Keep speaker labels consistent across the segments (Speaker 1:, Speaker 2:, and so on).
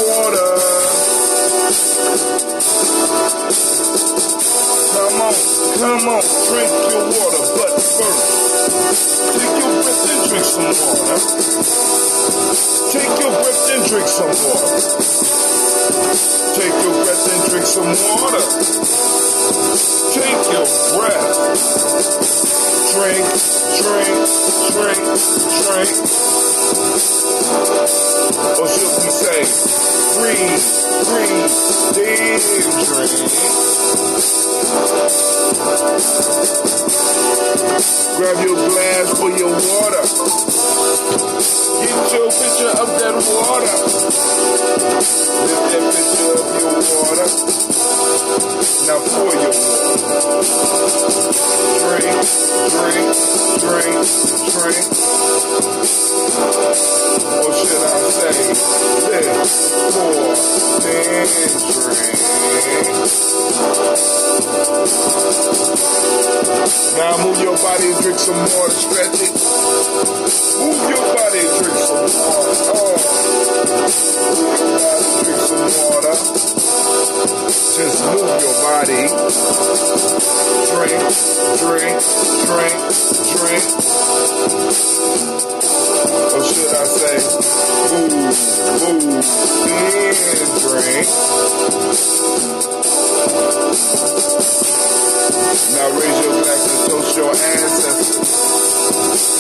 Speaker 1: water. Come on, drink your water, but first, take your breath and drink some water. Take your breath and drink some water. Take your breath and drink some water. Take your breath. Drink, drink, drink, drink. Or should we say, breathe, breathe, then drink. Grab your glass for your water. Get your picture of that water. Lift that picture of your water. Now pour your water. Drink, drink, drink, drink. Or should I say, lift, pour, then drink. Now move your body and drink some water, stretch it. Move your body and drink some water. Move your body and drink some water. Just move your body. Drink, drink, drink, drink. Or should I say, move, then drink. Now raise your glass and toast your ancestors.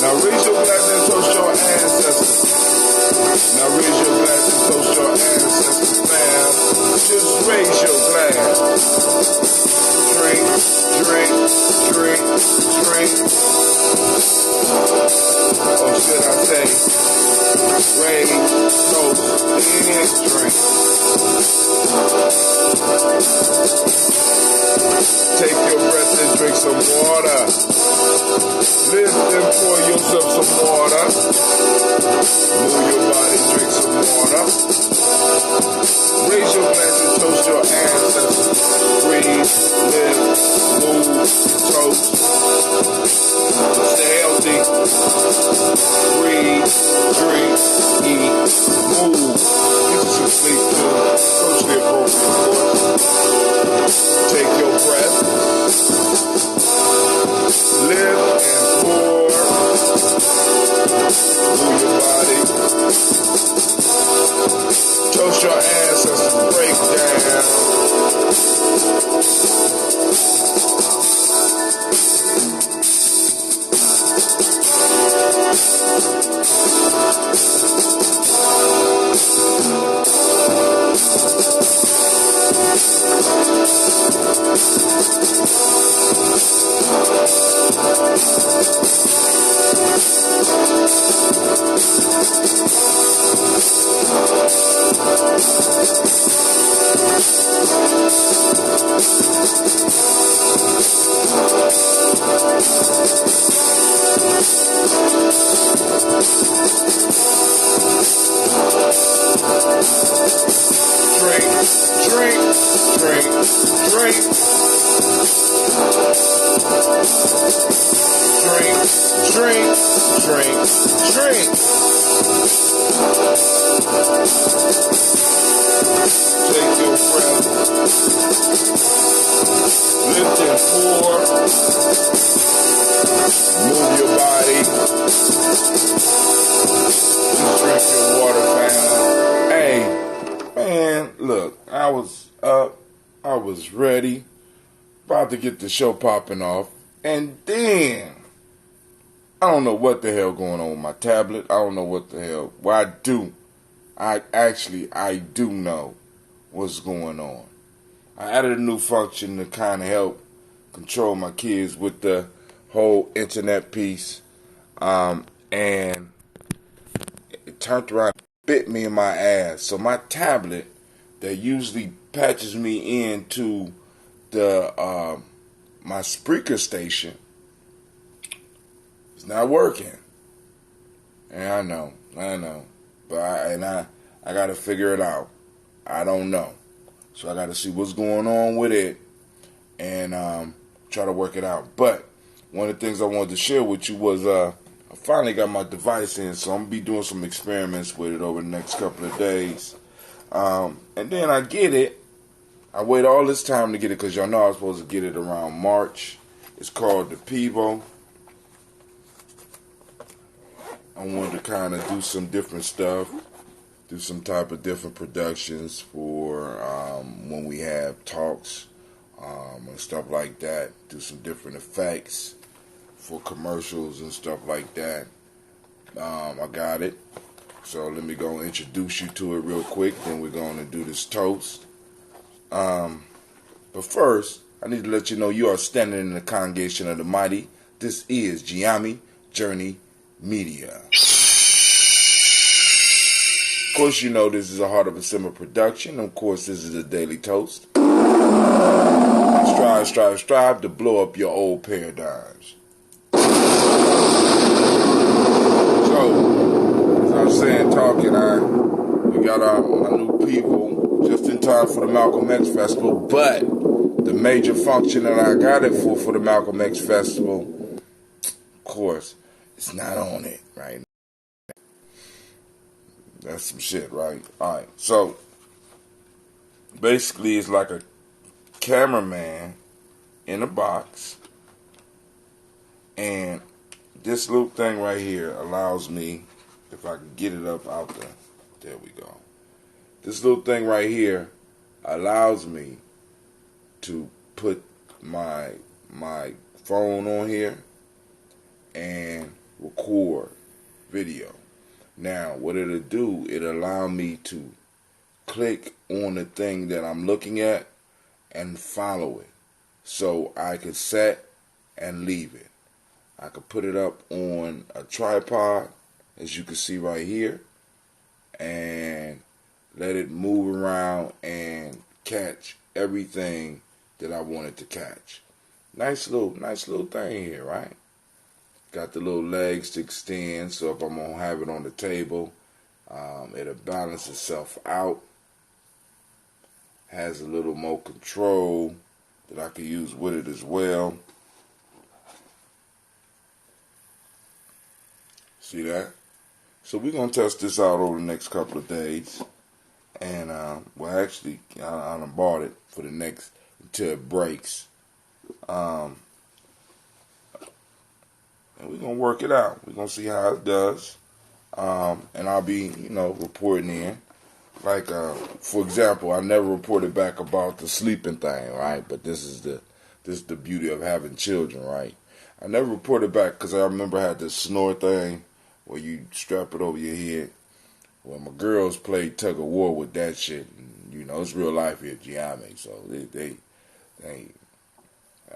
Speaker 1: Now raise your glass and toast your ancestors. Now raise your glass and toast your ancestors, fam. Just raise your glass. Drink, drink, drink, drink. Or should I say, raise, toast, and drink. Take your breath and drink some water. Lift and pour yourself some water. Move your body, drink some water. Raise your glass and toast your ancestors. Breathe, live, move, toast. Stay healthy. Breathe, drink, eat, move. Get you some sleep too. Socially appropriate, of course. Take your breath. Live and pour. Move your body. Toast your ancestors. Break down. Ready, about to get the show popping off, and then I don't know what the hell going on with my tablet. I don't know what the hell. Well, I do know what's going on. I added a new function to kind of help control my kids with the whole internet piece, and it turned around and bit me in my ass. So my tablet that usually patches me into the my Spreaker station is not working. And I know, but I got to figure it out. I don't know, so I got to see what's going on with it and try to work it out. But one of the things I wanted to share with you was I finally got my device in, so I'm gonna be doing some experiments with it over the next couple of days. And then I get it. I wait all this time to get it because y'all know I was supposed to get it around March. It's called the Pivo. I wanted to kind of do some different stuff, do some type of different productions for when we have talks and stuff like that. Do some different effects for commercials and stuff like that. I got it. So let me go and introduce you to it real quick. Then we're going to do this toast. But first, I need to let you know you are standing in the congregation of the mighty. This is Giami Journey Media. Of course, you know this is a Heart of a Simmer production. Of course, this is a daily toast. Strive, strive, strive to blow up your old paradigms. So, as I was saying, talking, we got my new people just in time for the Malcolm X Festival, but the major function that I got it for the Malcolm X Festival, of course, it's not on it right now. That's some shit, right? Alright, so basically it's like a cameraman in a box, and this little thing right here allows me, if I can get it up out there we go. This little thing right here allows me to put my phone on here and record video. Now, what it'll do, it'll allow me to click on the thing that I'm looking at and follow it. So I could set and leave it. I could put it up on a tripod, as you can see right here, and let it move around and catch everything that I wanted to catch. Nice little thing here, right? Got the little legs to extend, so if I'm gonna have it on the table, it'll balance itself out. Has a little more control that I can use with it as well. See that? So we're gonna test this out over the next couple of days, and well, actually, I done bought it for the next until it breaks. And we're going to work it out. We're going to see how it does. And I'll be, reporting in. Like, for example, I never reported back about the sleeping thing, right? But this is the beauty of having children, right? I never reported back because I remember I had this snore thing where you strap it over your head. Well, my girls played tug of war with that shit. And, it's real life here at Giami. So they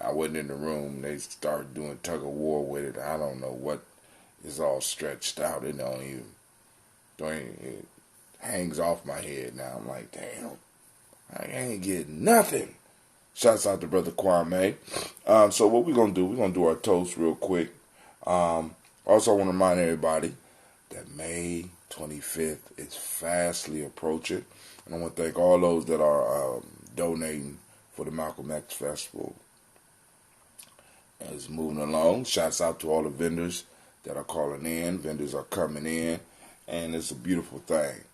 Speaker 1: I wasn't in the room. They started doing tug of war with it. I don't know what is all stretched out. It hangs off my head now. I'm like, damn, I ain't getting nothing. Shouts out to Brother Kwame. So what we're going to do, we're going to do our toast real quick. Also, I want to remind everybody that May 25th is fastly approaching. And I want to thank all those that are donating for the Malcolm X Festival. It's moving along. Shouts out to all the vendors that are calling in. Vendors are coming in, and it's a beautiful thing.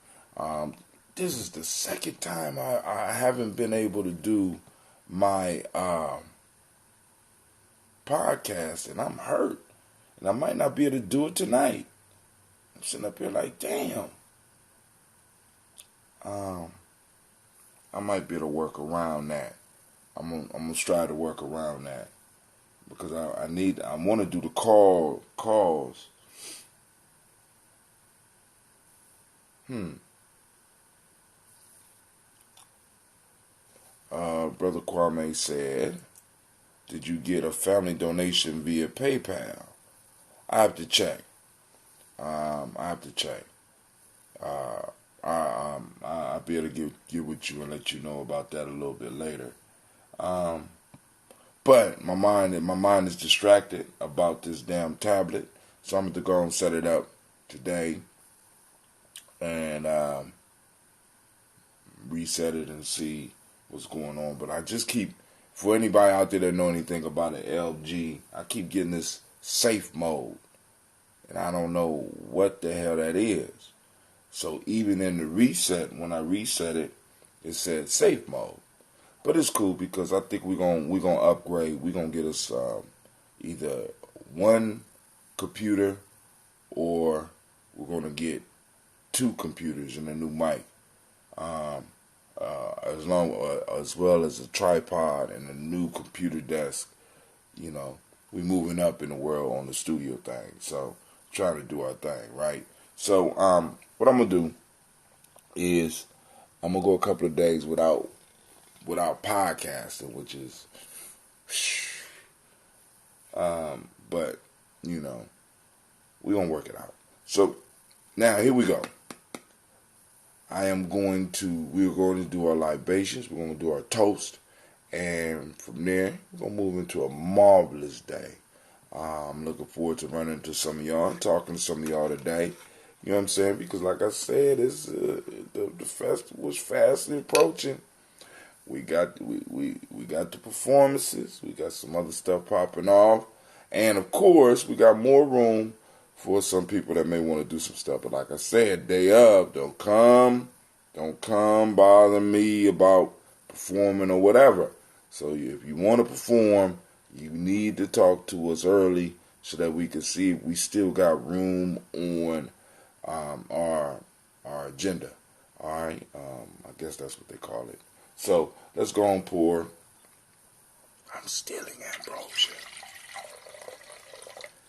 Speaker 1: This is the second time I haven't been able to do my podcast, and I'm hurt. And I might not be able to do it tonight. I'm sitting up here like, damn. I might be able to work around that. I'm gonna try to work around that. Because I want to do the calls. Brother Kwame said, did you get a family donation via PayPal? I have to check. I'll be able to get with you and let you know about that a little bit later. But my mind is distracted about this damn tablet, so I'm going to go and set it up today and reset it and see what's going on. But I just keep, for anybody out there that know anything about an LG, I keep getting this safe mode, and I don't know what the hell that is. So even in the reset, when I reset it, it said safe mode. But it's cool because I think we're gonna upgrade. We're gonna get us either one computer or we're gonna get two computers and a new mic. Um, as well as a tripod and a new computer desk. You know, we moving up in the world on the studio thing. So trying to do our thing, right? So what I'm gonna do is I'm gonna go a couple of days without podcasting, which is but you know, we're gonna work it out. So now here we go. We're going to do our libations, we're going to do our toast, and from there, we're going to move into a marvelous day. I'm looking forward to running into some of y'all and talking to some of y'all today. You know what I'm saying? Because like I said, the festival's fastly approaching. We got the performances, we got some other stuff popping off, and of course, we got more room for some people that may want to do some stuff. But like I said, day of, don't come bother me about performing or whatever. So if you want to perform, you need to talk to us early so that we can see if we still got room on our agenda. All right, I guess that's what they call it. So let's go on pour. I'm stealing ambrosia.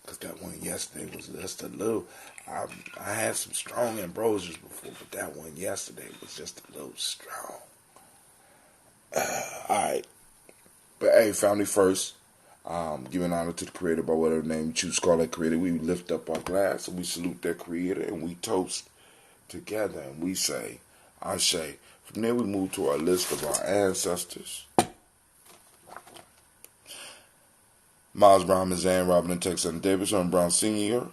Speaker 1: Because that one yesterday was just a little, I had some strong ambrosias before, but that one yesterday was just a little strong. Alright. But hey, family first. Giving honor to the creator by whatever name you choose to call that creator. We lift up our glass and we salute that creator and we toast together and we say, Ashe. From there we move to our list of our ancestors. Miles Brown, Mazan, Robin and Texas and Davis, Earn Brown Sr.,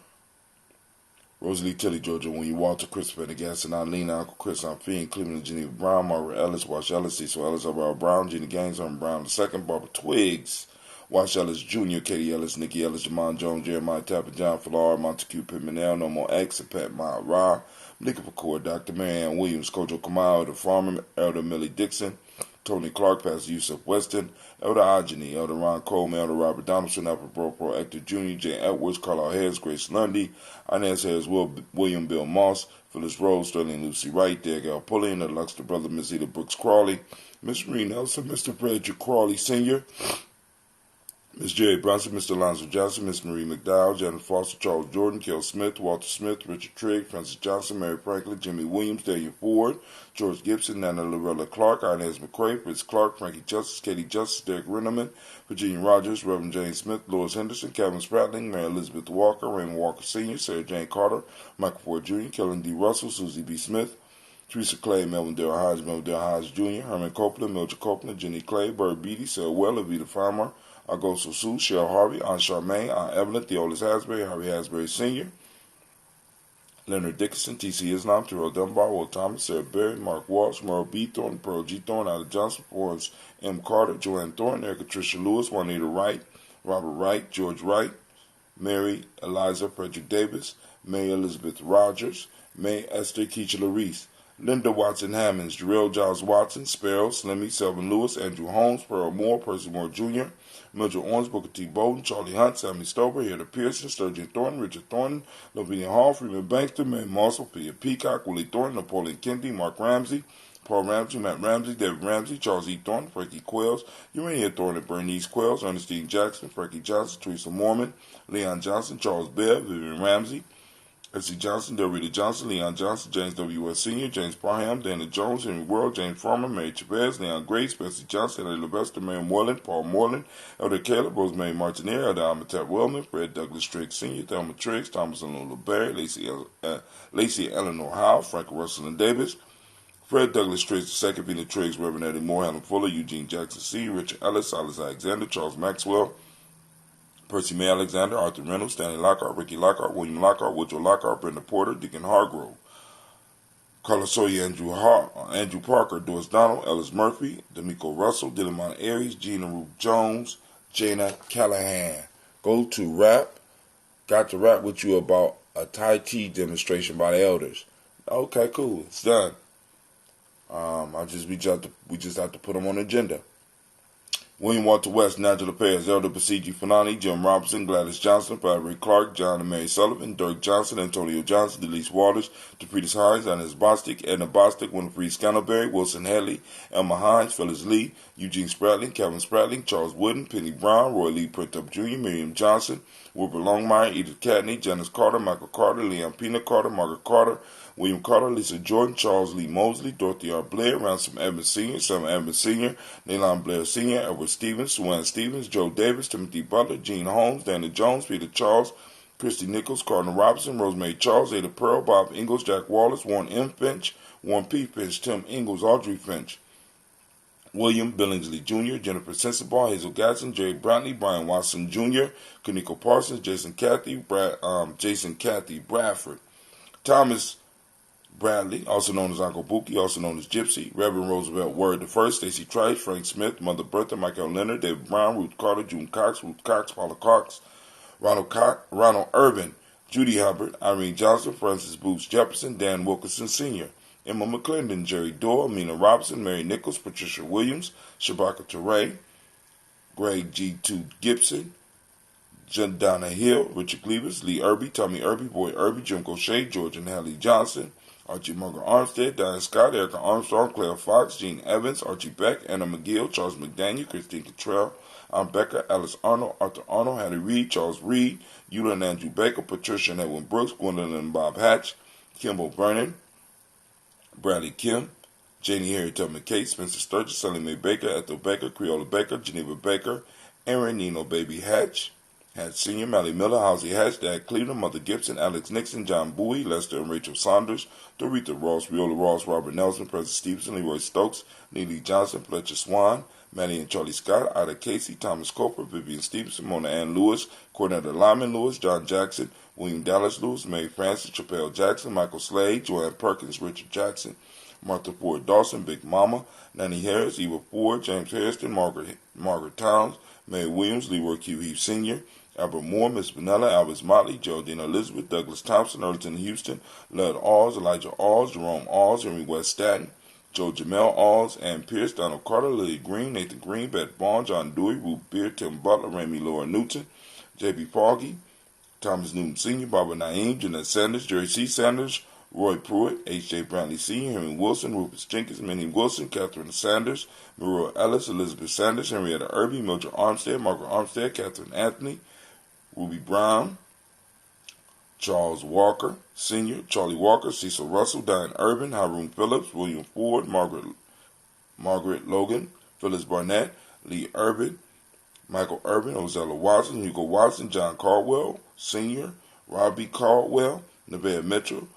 Speaker 1: Rosalie Tilly, Georgia, William Walter, Christopher Gaston, Eileen, Uncle Chris, Aunt Fee, Cleveland, Geneva Brown, Margaret Ellis, Wash Ellis, Cecil Ellis, Alvaro Brown, Jeannie Gaines, Earn Brown II, Barbara Twiggs, Wash Ellis Jr., Katie Ellis, Nikki Ellis, Jamon Jones, Jeremiah Tapper, John Fallar, Montague Pittman, No More X, and Pat Mile Ra, Malika Pacour, Dr. Marianne Williams, Kojo Kamau, The Farmer, Elder Millie Dixon, Tony Clark, Pastor Yusuf Weston, Elder Ajani, Elder Ron Coleman, Elder Robert Donaldson, Alfred Pro Hector Jr., Jay Edwards, Carlisle Harris, Grace Lundy, Inez Harris, William Bill Moss, Phyllis Rose, Sterling Lucy Wright, Derek L. Pullian, the Luxter brother, Miss Eda Brooks Crawley, Miss Marie Nelson, Mr. Frederick Crawley Sr., Miss Jerry Brunson, Mr. Alonzo Johnson, Miss Marie McDowell, Janet Foster, Charles Jordan, Kel Smith, Walter Smith, Richard Trigg, Francis Johnson, Mary Franklin, Jimmy Williams, Daniel Ford, George Gibson, Nana Lorella Clark, Inez McCrae, Fritz Clark, Frankie Justice, Katie Justice, Derek Rennerman, Virginia Rogers, Reverend Jane Smith, Lois Henderson, Kevin Spratling, Mary Elizabeth Walker, Raymond Walker Sr., Sarah Jane Carter, Michael Ford Jr., Kellen D. Russell, Susie B. Smith, Teresa Clay, Melvin Dale Hodge, Melvin Dale Hodge Jr., Herman Copeland, Mildred Copeland, Jenny Clay, Bird Beatty, Sarah Weller, Vita Farmer, Augusto Sue, Cheryl Harvey, Aunt Charmaine, Aunt Evelyn, Theolis Hasbury, Harvey Hasbury Sr., Leonard Dickinson, T.C. Islam, Terrell Dunbar, Will Thomas, Sarah Berry, Mark Walsh, Merle B. Thornton, Pearl G. Thornton, Alec Johnson, Florence M. Carter, Joanne Thornton, Erica Tricia Lewis, Juanita Wright, Robert Wright, George Wright, Mary Eliza Frederick Davis, May Elizabeth Rogers, May Esther Keisha Reese, Linda Watson Hammonds, Jarrell Giles Watson, Sparrow, Slimmy, Selvin Lewis, Andrew Holmes, Pearl Moore, Percy Moore Jr., Mildred Owens, Booker T. Bowden, Charlie Hunt, Sammy Stover, Hilda Pearson, Sturgeon Thornton, Richard Thornton, Lavinia Hall, Freeman Bankster, Mae Mossel, Peter Peacock, Willie Thornton, Napoleon Kennedy, Mark Ramsey, Paul Ramsey, Matt Ramsey, David Ramsey, Charles E. Thornton, Frankie Quells, Urania Thornton, Bernice Quells, Ernestine Jackson, Frankie Johnson, Teresa Mormon, Leon Johnson, Charles Bell, Vivian Ramsey, F.C. Johnson, Delrita Johnson, Leon Johnson, James W.S. Sr., James Parham, Dana Jones, Henry World, James Farmer, Mary Chavez, Leon Grace, Bessie Johnson, Ellie Levester, Mary Moreland, Paul Moreland, Elder Caleb, Rosemary Martineer, Elder Amatat Wellman, Fred Douglas Triggs Sr., Thelma Triggs, Thomas and Lola Berry, Lacey Eleanor Howe, Frank Russell and Davis, Fred Douglas Triggs II, Vina Triggs, Reverend Eddie Moore, Helen Fuller, Eugene Jackson C., Richard Ellis, Silas Alexander, Charles Maxwell, Percy May Alexander, Arthur Reynolds, Stanley Lockhart, Ricky Lockhart, William Lockhart, Woodrow Lockhart, Brenda Porter, Deacon Hargrove, Carlos Sawyer, Andrew Parker, Doris Donald, Ellis Murphy, D'Amico Russell, Dillamon Aries, Gina Ruth Jones, Jana Callahan. Go to rap. Got to rap with you about a Tai Chi demonstration by the elders. Okay, cool. It's done. We just have to put them on the agenda. William Walter West, Nigel Perez, Elder Basiji Fanani, Jim Robinson, Gladys Johnson, Valerie Clark, John and Mary Sullivan, Dirk Johnson, Antonio Johnson, Delise Waters, Depretis Hines, Annis Bostic, Edna Bostic, Winfrey Scantleberry, Wilson Hadley, Elma Hines, Phyllis Lee, Eugene Spratling, Calvin Spratling, Charles Wooden, Penny Brown, Roy Lee Printup Jr., Miriam Johnson, Wilbur Longmire, Edith Catney, Janice Carter, Michael Carter, Leon Pina Carter, Margaret Carter, William Carter, Lisa Jordan, Charles Lee Mosley, Dorothy R. Blair, Ransom Evans Sr., Sam Evans Sr., Nalon Blair Sr., Edward Stevens, Suanne Stevens, Joe Davis, Timothy Butler, Gene Holmes, Dana Jones, Peter Charles, Christy Nichols, Cardinal Robinson, Rosemary Charles, Ada Pearl, Bob Ingalls, Jack Wallace, Warren M. Finch, Warren P. Finch, Tim Ingalls, Audrey Finch, William Billingsley Jr., Jennifer Sensabaugh, Hazel Gatson, Jerry Brantley, Brian Watson Jr., Kaniko Parsons, Jason Cathy Bradford, Thomas Bradley, also known as Uncle Bookie, also known as Gypsy, Reverend Roosevelt Word I, Stacey Trice, Frank Smith, Mother Bertha, Michael Leonard, David Brown, Ruth Carter, June Cox, Ruth Cox, Paula Cox, Ronald Urban, Judy Hubbard, Irene Johnson, Francis Booth Jefferson, Dan Wilkinson Sr., Emma McClendon, Jerry Doyle, Mina Robinson, Mary Nichols, Patricia Williams, Shabaka Teray, Greg G. Gibson, Donna Hill, Richard Cleavers, Lee Irby, Tommy Irby, Boy Irby, Jim Gaucher, George and Hallie Johnson, Archie Margaret Armstead, Diane Scott, Erica Armstrong, Claire Fox, Gene Evans, Archie Beck, Anna McGill, Charles McDaniel, Christine Cottrell, Ann Becker, Alice Arnold, Arthur Arnold, Hattie Reed, Charles Reed, Eula and Andrew Baker, Patricia and Edwin Brooks, Gwendolyn and Bob Hatch, Kimball Vernon, Bradley Kim, Janie Harry Tubman Kate, Spencer Sturgis, Sally Mae Baker, Ethel Baker, Creola Baker, Geneva Baker, Aaron Nino Baby Hatch, Senior, Mally Miller, Halsey Hatch, Dad Cleveland, Mother Gibson, Alex Nixon, John Bowie, Lester and Rachel Saunders, Dorita Ross, Viola Ross, Robert Nelson, President Stevenson, Leroy Stokes, Neely Johnson, Fletcher Swan, Maddie and Charlie Scott, Ida Casey, Thomas Coper, Vivian Stevenson, Mona Ann Lewis, Cornetta Lyman Lewis, John Jackson, William Dallas Lewis, Mary Francis, Chappelle Jackson, Michael Slade, Joanne Perkins, Richard Jackson, Martha Ford Dawson, Big Mama, Nanny Harris, Eva Ford, James Harrison, Margaret Towns, Mary Williams, Leroy Q. Heath Sr., Albert Moore, Miss Vanilla, Alvis Motley, Geraldine Elizabeth, Douglas Thompson, Earlton Houston, Lud Alls, Elijah Alls, Jerome Alls, Henry West Staten, Joe Jamel Alls, Ann Pierce, Donald Carter, Lily Green, Nathan Green, Beth Bond, John Dewey, Ruth Beard, Tim Butler, Remy Laura Newton, J.B. Foggy, Thomas Newton Sr., Barbara Naeem, Jeanette Sanders, Jerry C. Sanders, Roy Pruitt, H.J. Brantley Sr., Henry Wilson, Rufus Jenkins, Minnie Wilson, Catherine Sanders, Maria Ellis, Elizabeth Sanders, Henrietta Irby, Mildred Armstead, Margaret Armstead, Catherine Anthony, Ruby Brown, Charles Walker Sr., Charlie Walker, Cecil Russell, Diane Urban, Haroon Phillips, William Ford, Margaret Logan, Phyllis Barnett, Lee Urban, Michael Urban, Ozella Watson, Hugo Watson, John Caldwell Sr., Robbie Caldwell, Nevaeh Mitchell,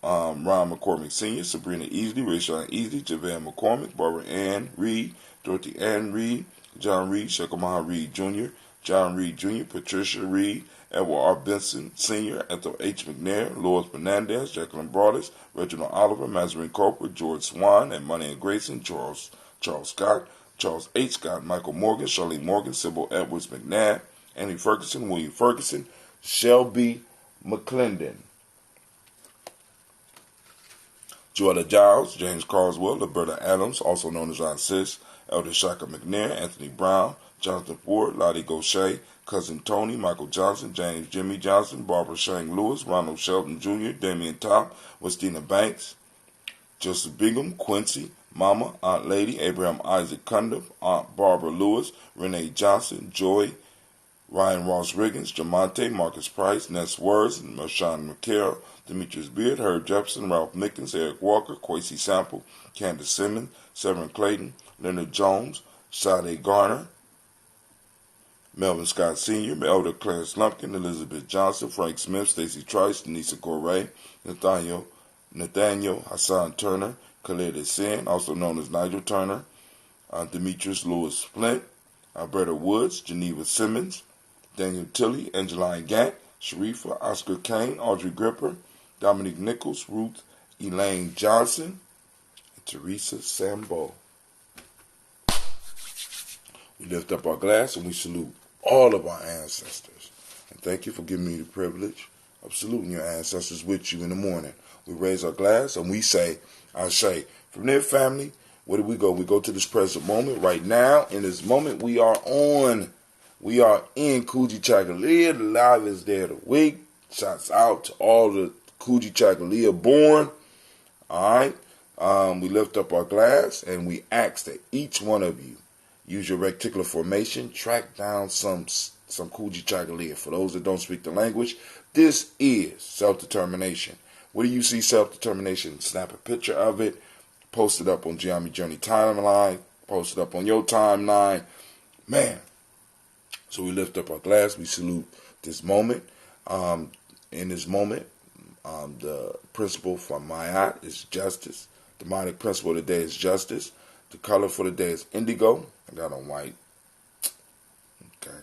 Speaker 1: Ron McCormick Sr., Sabrina Easley, Rayshawn Easley, Javon McCormick, Barbara Ann Reed, Dorothy Ann Reed, John Reed, Shekamaha Reed Jr., John Reed Jr., Patricia Reed, Edward R. Benson Sr., Ethel H. McNair, Lois Fernandez, Jacqueline Broadus, Reginald Oliver, Mazarin Corporate, George Swan, and Money and Grayson, Charles Scott, Charles H. Scott, Michael Morgan, Charlene Morgan, Sybil Edwards McNabb, Annie Ferguson, William Ferguson, Shelby McClendon, Joella Giles, James Carswell, Roberta Adams, also known as Aunt Sis, Elder Shaka McNair, Anthony Brown, Jonathan Ford, Lottie Gaucher, Cousin Tony, Michael Johnson, James Jimmy Johnson, Barbara Shang Lewis, Ronald Shelton Jr., Damian Top, Westina Banks, Joseph Bingham, Quincy, Mama, Aunt Lady, Abraham Isaac Cundiff, Aunt Barbara Lewis, Renee Johnson, Joy, Ryan Ross Riggins, Jamonte, Marcus Price, Ness Words, Marshawn McCarroll, Demetrius Beard, Herb Jefferson, Ralph Mickens, Eric Walker, Quasi Sample, Candace Simmons, Severin Clayton, Leonard Jones, Sade Garner, Melvin Scott Sr., Elder Clarence Lumpkin, Elizabeth Johnson, Frank Smith, Stacey Trice, Denisa Correa, Nathaniel Hassan Turner, Khaled Sin, also known as Nigel Turner, Demetrius Lewis Flint, Alberta Woods, Geneva Simmons, Daniel Tilley, Angeline Gant, Sharifa, Oscar Kane, Audrey Gripper, Dominique Nichols, Ruth Elaine Johnson, and Teresa Sambo. We lift up our glass and we salute all of our ancestors. And thank you for giving me the privilege of saluting your ancestors with you in the morning. We raise our glass and we say, Ashe. From there, family, where do we go? We go to this present moment. Right now, in this moment, we are in Kujichagulia. The live is there the week. Shouts out to all the Kujichagulia born. All right. We lift up our glass and we ask that each one of you use your reticular formation, track down some Kujichagulia. For those that don't speak the language, this is self-determination. Where do you see self-determination? Snap a picture of it, post it up on Geometry Journey timeline, post it up on your timeline. Man. So we lift up our glass, we salute this moment. In this moment, the principle for Mayat is justice. The demonic principle of the day is justice. The color for the day is indigo. I got on white. Okay.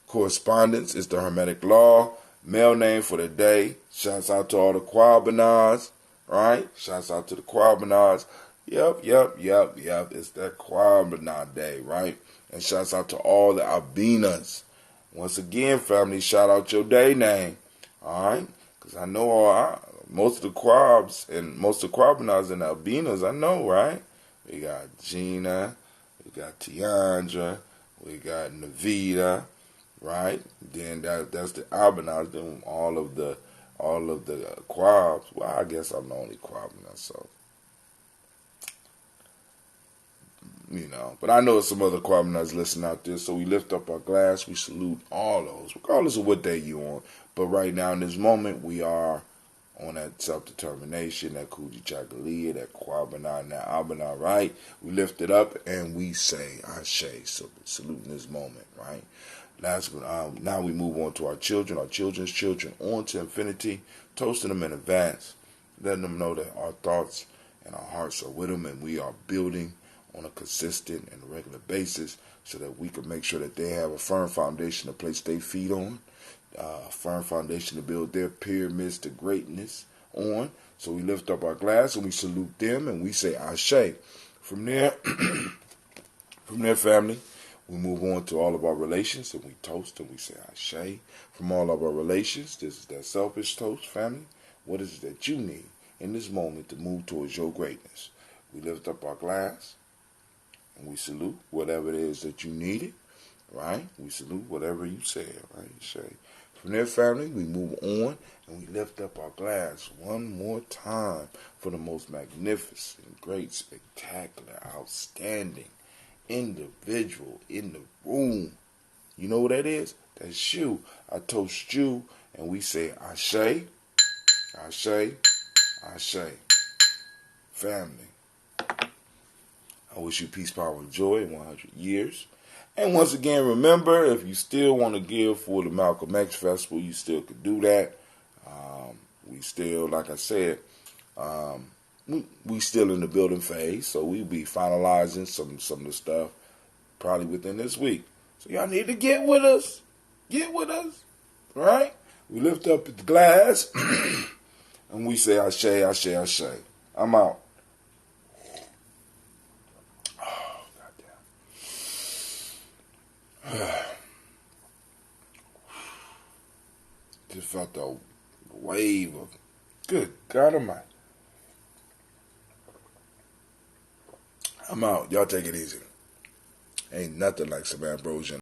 Speaker 1: Correspondence is the Hermetic law. Male name for the day. Shouts out to all the Quabanars. Right? Shouts out to the Quabanars. Yep. It's that Quabanar day, right? And shouts out to all the Albinas. Once again, family, shout out your day name. Alright? Because I know most of the Quabs and most of the Quabanars and the Albinas, I know, right? We got Gina, we got Tiandra, we got Navita, right? Then that's the Albinas. Then all of the Quabs. Well, I guess I'm the only Quabana, so but I know some other Quabanars listening out there, so we lift up our glass, we salute all those, regardless of what day you're on. But right now, in this moment, we are on that self-determination, that Kujichagulia, that Quabanar, and that Albanar, right? We lift it up and we say, Ashe, so saluting this moment, right? Now we move on to our children's children, on to infinity, toasting them in advance, letting them know that our thoughts and our hearts are with them, and we are building on a consistent and regular basis so that we can make sure that they have a firm foundation to place their feet on, a firm foundation to build their pyramids to greatness on. So we lift up our glass and we salute them and we say Ashe. From there, family, we move on to all of our relations and we toast and we say Ashe. From all of our relations, this is that selfish toast, family. What is it that you need in this moment to move towards your greatness? We lift up our glass and we salute whatever it is that you needed, right? We salute whatever you said, right? Say. From there, family, we move on and we lift up our glass one more time for the most magnificent, great, spectacular, outstanding individual in the room. You know what that is? That's you. I toast you and we say Ashe, Ashe, Ashe. Family, I wish you peace, power, and joy in 100 years. And once again, remember, if you still want to give for the Malcolm X Festival, you still could do that. We still, like I said, we still in the building phase, so we'll be finalizing some of the stuff probably within this week. So y'all need to get with us. Get with us, right? We lift up the glass, and we say Ashe, Ashe, Ashe. I'm out. Just felt a wave of good God Almighty. I'm out. Y'all take it easy. Ain't nothing like some ambrosia.